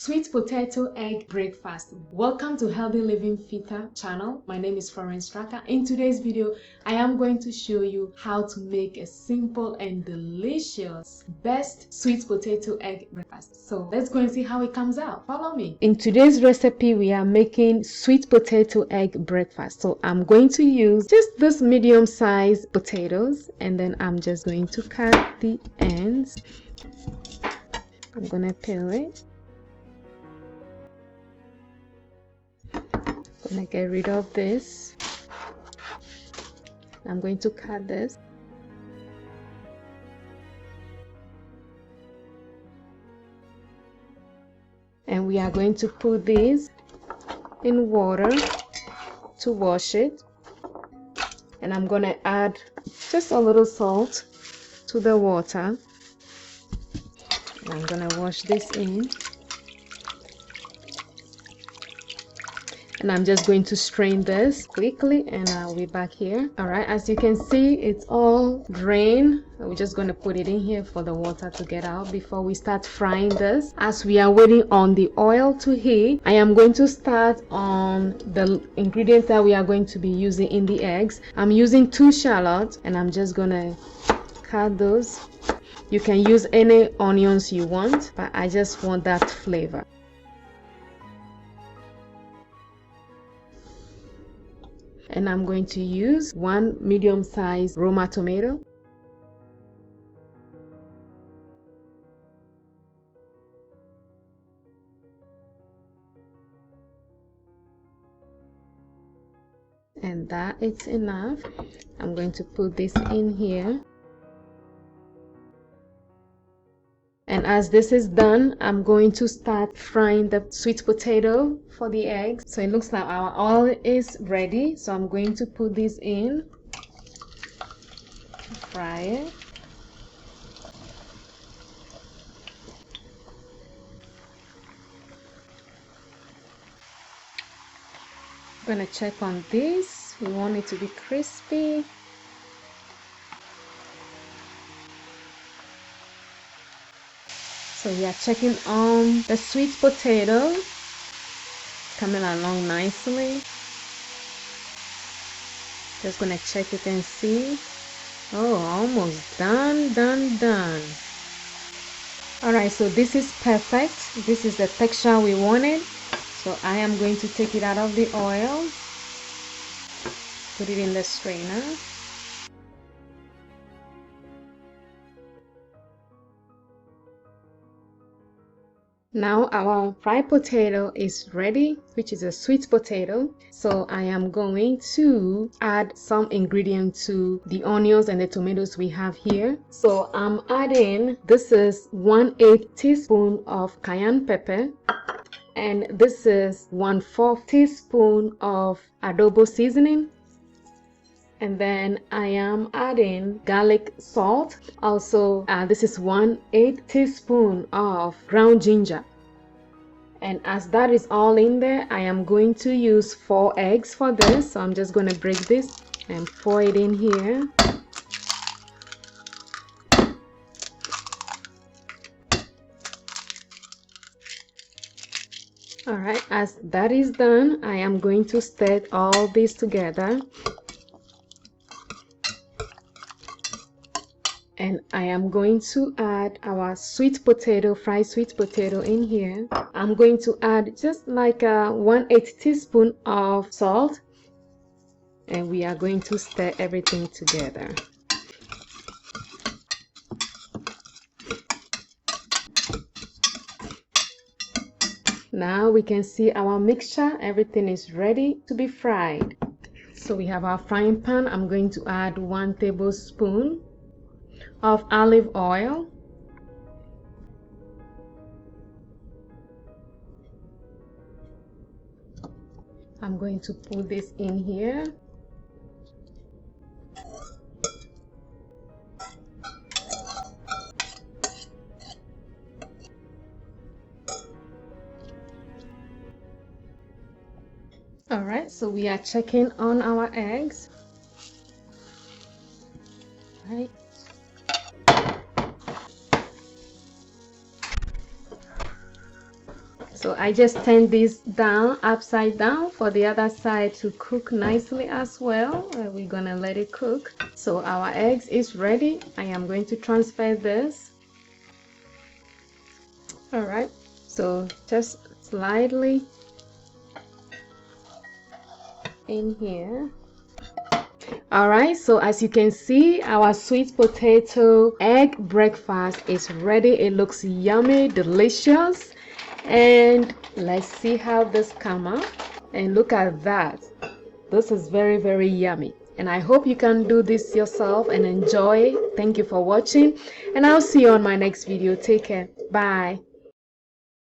Sweet potato egg breakfast. Welcome to Healthy Living Fitter channel. My name is Florence Straka. In today's video, I am going to show you how to make a simple and delicious best sweet potato egg breakfast. So let's go and see how it comes out. Follow me. In today's recipe, we are making sweet potato egg breakfast. So I'm going to use just this medium-sized potatoes, and then I'm just going to cut the ends. I'm gonna peel it. I'm gonna get rid of this. I'm going to cut this. And we are going to put this in water to wash it. And I'm gonna add just a little salt to the water. And I'm gonna wash this in. And I'm just going to strain this quickly, and I'll be back here. All right, as you can see, it's all drained. We're just going to put it in here for the water to get out before we start frying this. As we are waiting on the oil to heat, I am going to start on the ingredients that we are going to be using in the eggs. I'm using 2 shallots, and I'm just going to cut those. You can use any onions you want, but I just want that flavor. And I'm going to use 1 medium-sized Roma tomato. And that is enough. I'm going to put this in here. And as this is done, I'm going to start frying the sweet potato for the eggs. So it looks like our oil is ready. So I'm going to put this in, fry it. I'm gonna check on this. We want it to be crispy. So we are checking on the sweet potato, coming along nicely. Just gonna check it and see. Oh, almost done. All right, so this is perfect. This is the texture we wanted. So I am going to take it out of the oil, put it in the strainer. Now our fried potato is ready, which is a sweet potato. So I am going to add some ingredients to the onions and the tomatoes we have here. So I'm adding, this is 1/8 teaspoon of cayenne pepper, and this is 1/4 teaspoon of adobo seasoning. And then I am adding garlic salt. Also, this is 1/8 teaspoon of ground ginger. And as that is all in there, I am going to use 4 eggs for this. So I'm just going to break this and pour it in here. All right, as that is done, I am going to stir all this together. And I am going to add our sweet potato, fried sweet potato in here. I'm going to add just like a 1/8 teaspoon of salt. And we are going to stir everything together. Now we can see our mixture. Everything is ready to be fried. So we have our frying pan. I'm going to add 1 tablespoon of olive oil. I'm going to put this in here. All right, so we are checking on our eggs. All right. So I just turned this down, upside down, for the other side to cook nicely as well. We're gonna let it cook. So our eggs is ready. I am going to transfer this. All right, so just slightly in here. All right, so as you can see, our sweet potato egg breakfast is ready. It looks yummy, delicious. And let's see how this come out. And look at that. This is very, very yummy. And I hope you can do this yourself and enjoy. Thank you for watching, and I'll see you on my next video. Take care. Bye.